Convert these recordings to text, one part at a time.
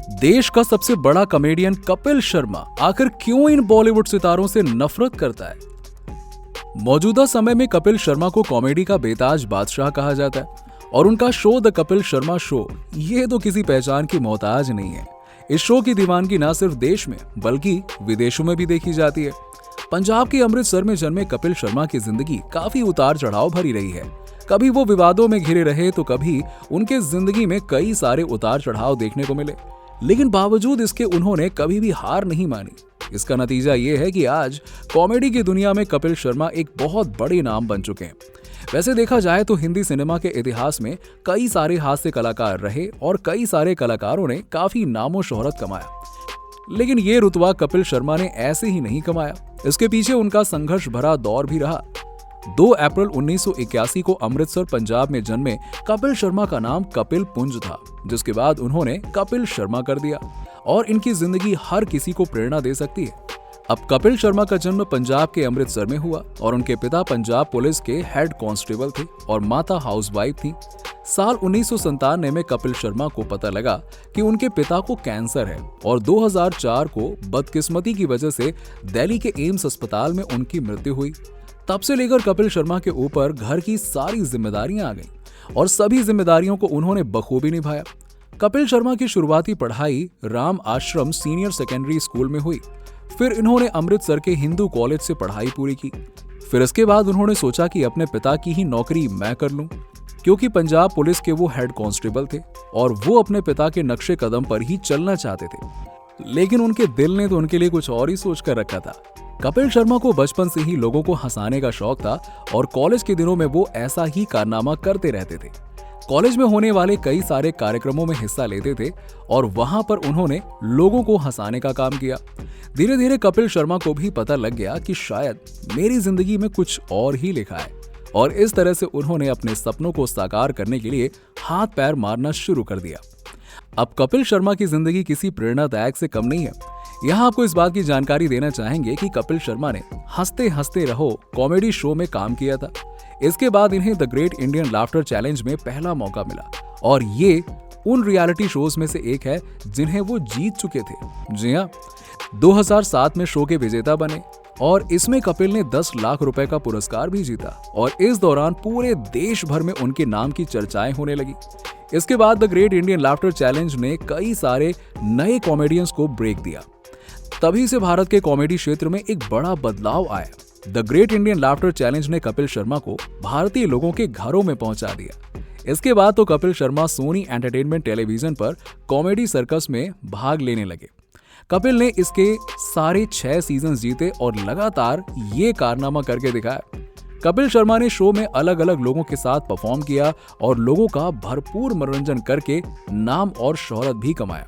देश का सबसे बड़ा कॉमेडियन कपिल शर्मा आखिर क्यों इन बॉलीवुड सितारों से नफरत करता है? मौजूदा समय में कपिल शर्मा को कॉमेडी का बेताज बादशाह कहा जाता है और उनका show the Kapil Sharma show ये तो किसी पहचान की मोहताज नहीं है। इस शो की दीवानगी न सिर्फ देश में बल्कि विदेशों में भी देखी जाती है। पंजाब के अमृतसर में जन्मे कपिल शर्मा की जिंदगी काफी उतार चढ़ाव भरी रही है। कभी वो विवादों में घिरे रहे तो कभी उनके जिंदगी में कई सारे उतार चढ़ाव देखने को मिले, लेकिन बावजूद इसके उन्होंने कभी भी हार नहीं मानी। इसका नतीजा ये है कि आज कॉमेडी की दुनिया में कपिल शर्मा एक बहुत बड़े नाम बन चुके हैं। वैसे देखा जाए तो हिंदी सिनेमा के इतिहास में कई सारे हास्य कलाकार रहे और कई सारे कलाकारों ने काफी नामो शोहरत कमाया, लेकिन ये रुतबा कपिल शर्मा ने ऐसे ही नहीं कमाया। इसके पीछे उनका संघर्ष भरा दौर भी रहा। 2 अप्रैल 1981 को अमृतसर पंजाब में जन्मे कपिल शर्मा का नाम कपिल पुंज था, जिसके बाद उन्होंने कपिल शर्मा कर दिया और इनकी जिंदगी हर किसी को प्रेरणा दे सकती है। अब कपिल शर्मा का जन्म पंजाब के अमृतसर में हुआ और उनके पिता पंजाब पुलिस के हेड कांस्टेबल थे और माता हाउसवाइफ थी। साल 1997 में कपिल शर्मा को पता लगा कि उनके पिता को कैंसर है और 2004 को बदकिस्मती की वजह से दिल्ली के एम्स अस्पताल में उनकी मृत्यु हुई। तब से लेकर कपिल शर्मा के ऊपर घर की सारी जिम्मेदारियां आ गईं और सभी जिम्मेदारियों को उन्होंने बखूबी निभाया। कपिल शर्मा की शुरुआती पढ़ाई राम आश्रम सीनियर सेकेंडरी स्कूल में हुई। फिर इन्होंने अमृतसर के हिंदू कॉलेज से पढ़ाई पूरी की। फिर इसके बाद उन्होंने सोचा कि अपने पिता की ही नौकरी मैं कर लूं, क्योंकि पंजाब पुलिस के वो हेड कांस्टेबल थे और वो अपने पिता के नक्शे कदम पर ही चलना चाहते थे। लेकिन उनके दिल ने तो उनके लिए कुछ और ही सोच कर रखा था। कपिल शर्मा को बचपन से ही लोगों को हंसाने का शौक था और कॉलेज के दिनों में वो ऐसा ही कारनामा करते रहते थे। कॉलेज में होने वाले कई सारे कार्यक्रमों में हिस्सा लेते थे और वहां पर उन्होंने लोगों को हंसाने का काम किया। धीरे धीरे कपिल शर्मा को भी पता लग गया कि शायद मेरी जिंदगी में कुछ और ही लिखा है और इस तरह से उन्होंने अपने सपनों को साकार करने के लिए हाथ पैर मारना शुरू कर दिया। अब कपिल शर्मा की जिंदगी किसी प्रेरणादायक से कम नहीं है। यहाँ आपको इस बात की जानकारी देना चाहेंगे कि कपिल शर्मा ने हंसते हंसते रहो कॉमेडी शो में काम किया था। इसके बाद इन्हें the great Indian laughter challenge में पहला मौका मिला और ये उन रियलिटी शोज में से एक है जिन्हें वो जीत चुके थे। जी हाँ, 2007 में शो के विजेता बने और इसमें कपिल ने 10 लाख रुपए का पुरस्कार भी जीता और इस दौरान पूरे देश भर में उनके नाम की चर्चाएं होने लगी। इसके बाद the great Indian laughter challenge ने कई सारे नए कॉमेडियंस को ब्रेक दिया। तभी से भारत के कॉमेडी क्षेत्र में एक बड़ा बदलाव आया। The great Indian laughter challenge ने कपिल शर्मा को भारतीय लोगों के घरों में पहुंचा दिया। इसके बाद तो कपिल शर्मा सोनी एंटरटेनमेंट टेलीविजन पर कॉमेडी सर्कस में भाग लेने लगे। कपिल ने इसके सारे 6 सीजन जीते और लगातार ये कारनामा करके दिखाया। कपिल शर्मा ने शो में अलग अलग लोगों के साथ परफॉर्म किया और लोगों का भरपूर मनोरंजन करके नाम और शोहरत भी कमाया।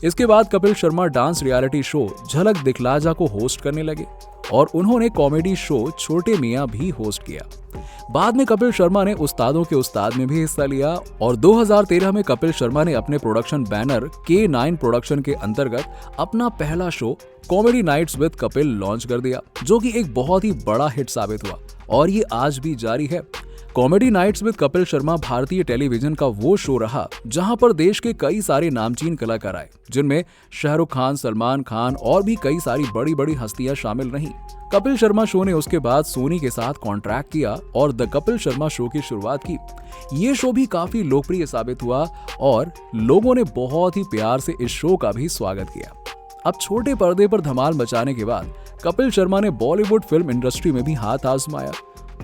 इसके बाद Kapil Sharma dance reality show झलक दिखला जा को होस्ट करने लगे और उन्होंने कॉमेडी शो छोटे मियां भी होस्ट किया। बाद में कपिल शर्मा ने उस्तादों के उस्ताद में भी हिस्सा लिया और 2013 में कपिल शर्मा ने अपने प्रोडक्शन बैनर K9 प्रोडक्शन के अंतर्गत अपना पहला show comedy nights with Kapil launch कर दिया, जो कि एक बहुत ही बड़ा हिट साबित हुआ और ये आज भी जारी है। Comedy nights with Kapil Sharma भारतीय टेलीविजन का वो शो रहा जहां पर देश के कई सारे नामचीन कलाकार आए, जिनमें शाहरुख खान, सलमान खान और भी कई सारी बड़ी बड़ी हस्तियां शामिल रहीं। कपिल शर्मा शो ने उसके बाद सोनी के साथ कॉन्ट्रैक्ट किया और द कपिल शर्मा शो की शुरुआत की। ये शो भी काफी लोकप्रिय साबित हुआ और लोगों ने बहुत ही प्यार से इस शो का भी स्वागत किया। अब छोटे पर्दे पर धमाल मचाने के बाद कपिल शर्मा ने बॉलीवुड फिल्म इंडस्ट्री में भी हाथ आजमाया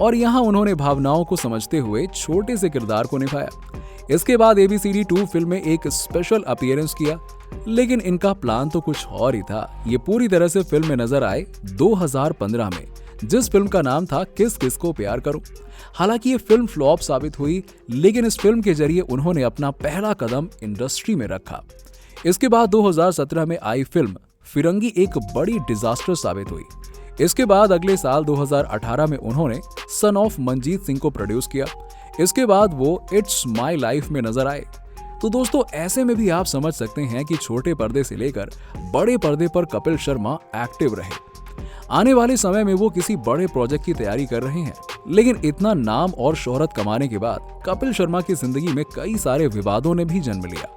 और यहाँ उन्होंने भावनाओं को समझते हुए छोटे से किरदार को निभाया। इसके बाद ABCD 2 फिल्म में एक स्पेशल अपीयरेंस किया, लेकिन इनका प्लान तो कुछ और ही था। ये पूरी तरह से फिल्म में नजर आए 2015 में, जिस फिल्म का नाम था किस किस को प्यार करूं। हालांकि ये फिल्म फ्लॉप साबित हुई, लेकिन इस फिल्म के जरिए उन्होंने अपना पहला कदम इंडस्ट्री में रखा। इसके बाद 2017 में आई फिल्म फिरंगी एक बड़ी डिजास्टर साबित हुई। इसके बाद अगले साल 2018 में उन्होंने सन ऑफ मंजीत सिंह को प्रोड्यूस किया। इसके बाद वो इट्स माय लाइफ में नजर आए। तो दोस्तों, ऐसे में भी आप समझ सकते हैं कि छोटे पर्दे से लेकर बड़े पर्दे पर कपिल शर्मा एक्टिव रहे। आने वाले समय में वो किसी बड़े प्रोजेक्ट की तैयारी कर रहे हैं, लेकिन इतना नाम और शोहरत कमाने के बाद कपिल शर्मा की जिंदगी में कई सारे विवादों ने भी जन्म लिया।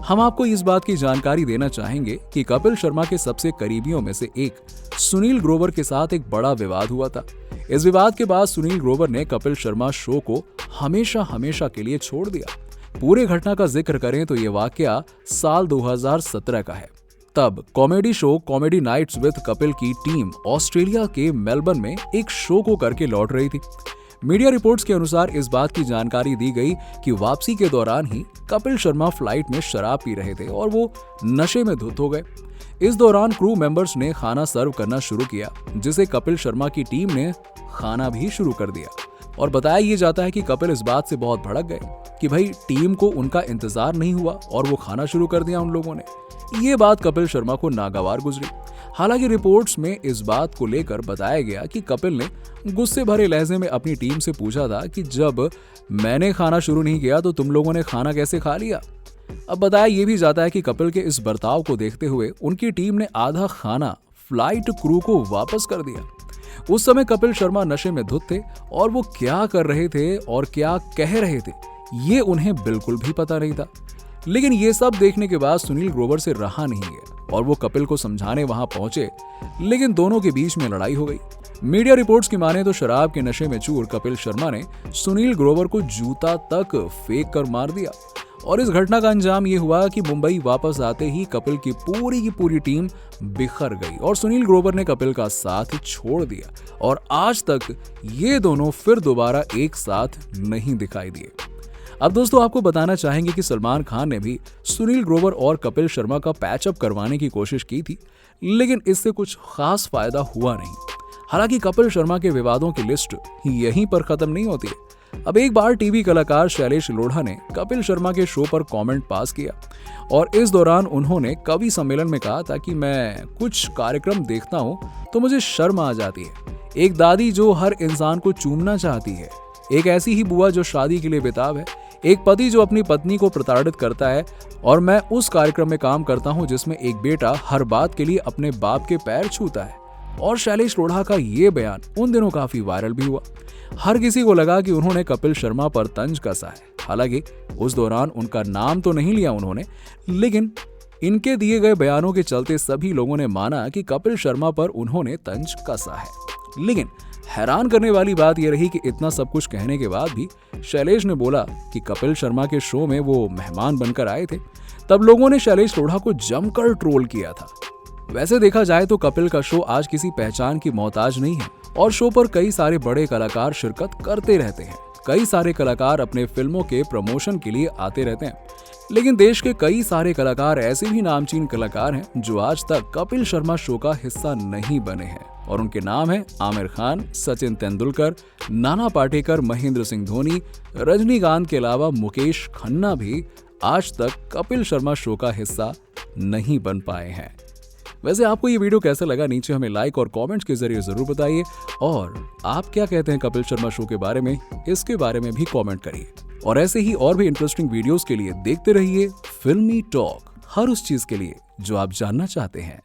हम आपको इस बात की जानकारी देना चाहेंगे कि कपिल शर्मा के सबसे करीबियों में से एक सुनील ग्रोवर के साथ एक बड़ा विवाद हुआ था। इस विवाद के बाद सुनील ग्रोवर ने कपिल शर्मा शो को हमेशा हमेशा के लिए छोड़ दिया। पूरे घटना का जिक्र करें तो ये वाकया साल 2017 का है। तब comedy show comedy nights with Kapil की टीम ऑस्ट्रेलिया के मेलबर्न में एक शो को करके लौट रही थी। मीडिया रिपोर्ट्स के अनुसार इस बात की जानकारी दी गई कि वापसी के दौरान ही कपिल शर्मा फ्लाइट में शराब पी रहे थे और वो नशे में धुत हो गए। इस दौरान क्रू मेंबर्स ने खाना सर्व करना शुरू किया, जिसे कपिल शर्मा की टीम ने खाना भी शुरू कर दिया। और बताया ये जाता है कि कपिल इस बात से बहुत भड़क गए कि भाई टीम को उनका इंतजार नहीं हुआ और वो खाना शुरू कर दिया उन लोगों ने। ये बात कपिल शर्मा को नागवार गुजरी। हालांकि रिपोर्ट्स में इस बात को लेकर बताया गया कि कपिल ने गुस्से भरे लहजे में अपनी टीम से पूछा था कि जब मैंने खाना शुरू नहीं किया तो तुम लोगों ने खाना कैसे खा लिया। अब बताया ये भी जाता है कि कपिल के इस बर्ताव को देखते हुए उनकी टीम ने आधा खाना फ्लाइट क्रू को वापस कर दिया। उस समय कपिल शर्मा नशे में धुत थे और वो क्या कर रहे थे और क्या कह रहे थे ये उन्हें बिल्कुल भी पता नहीं था। लेकिन ये सब देखने के बाद सुनील ग्रोवर से रहा नहीं गया और वो कपिल को समझाने वहां पहुंचे, लेकिन दोनों के बीच में लड़ाई हो गई। मीडिया रिपोर्ट्स की माने तो शराब के नशे में चूर कपिल शर्मा ने सुनील ग्रोवर को जूता तक फेंक कर मार दिया। और इस घटना का अंजाम ये हुआ कि मुंबई वापस आते ही कपिल की पूरी टीम बिखर गई और सुनील ग्रोवर ने कपिल का साथ छोड़ दिया और आज तक ये दोनों फिर दोबारा एक साथ नहीं दिखाई दिए। अब दोस्तों आपको बताना चाहेंगे कि सलमान खान ने भी सुनील ग्रोवर और कपिल शर्मा का पैचअप करवाने की कोशिश की थी, लेकिन इससे कुछ खास फायदा हुआ नहीं। हालांकि कपिल शर्मा के विवादों की लिस्ट यहीं पर खत्म नहीं होती है। अब एक बार टीवी कलाकार शैलेश लोढ़ा ने कपिल शर्मा के शो पर कमेंट पास किया और इस दौरान उन्होंने कवि सम्मेलन में कहा था कि मैं कुछ कार्यक्रम देखता हूं तो मुझे शर्म आ जाती है। एक दादी जो हर इंसान को चूमना चाहती है, एक ऐसी ही बुआ जो शादी के लिए बेताब है, एक पति जो अपनी पत्नी को प्रताड़ित करता है और मैं उस कार्यक्रम में काम करता हूं जिसमें एक बेटा हर बात के लिए अपने बाप के पैर छूता है। और शैलेश लोढ़ा का ये बयान उन दिनों काफी वायरल भी हुआ। हर किसी को लगा कि उन्होंने कपिल शर्मा पर तंज कसा है। हालांकि उस दौरान उनका नाम तो नहीं लिया उन्होंने, लेकिन इनके दिए गए बयानों के चलते सभी लोगों ने माना कि कपिल शर्मा पर उन्होंने तंज कसा है। लेकिन हैरान करने वाली बात यह रही कि इतना सब कुछ कहने के बाद भी शैलेश ने बोला कि कपिल शर्मा के शो में वो मेहमान बनकर आए थे। तब लोगों ने शैलेश लोढ़ा को जमकर ट्रोल किया था। वैसे देखा जाए तो कपिल का शो आज किसी पहचान की मोहताज नहीं है और शो पर कई सारे बड़े कलाकार शिरकत करते रहते हैं। कई सारे कलाकार अपने फिल्मों के प्रमोशन के लिए आते रहते हैं, लेकिन देश के कई सारे कलाकार ऐसे भी नामचीन कलाकार हैं जो आज तक कपिल शर्मा शो का हिस्सा नहीं बने हैं और उनके नाम हैं आमिर खान, सचिन तेंदुलकर, नाना पाटेकर, महेंद्र सिंह धोनी, रजनीकांत के अलावा मुकेश खन्ना भी आज तक कपिल शर्मा शो का हिस्सा नहीं बन पाए हैं। वैसे आपको ये वीडियो कैसा लगा नीचे हमें लाइक और कमेंट्स के जरिए जरूर बताइए और आप क्या कहते हैं कपिल शर्मा शो के बारे में, इसके बारे में भी कमेंट करिए। और ऐसे ही और भी इंटरेस्टिंग वीडियोस के लिए देखते रहिए फिल्मी टॉक, हर उस चीज के लिए जो आप जानना चाहते हैं।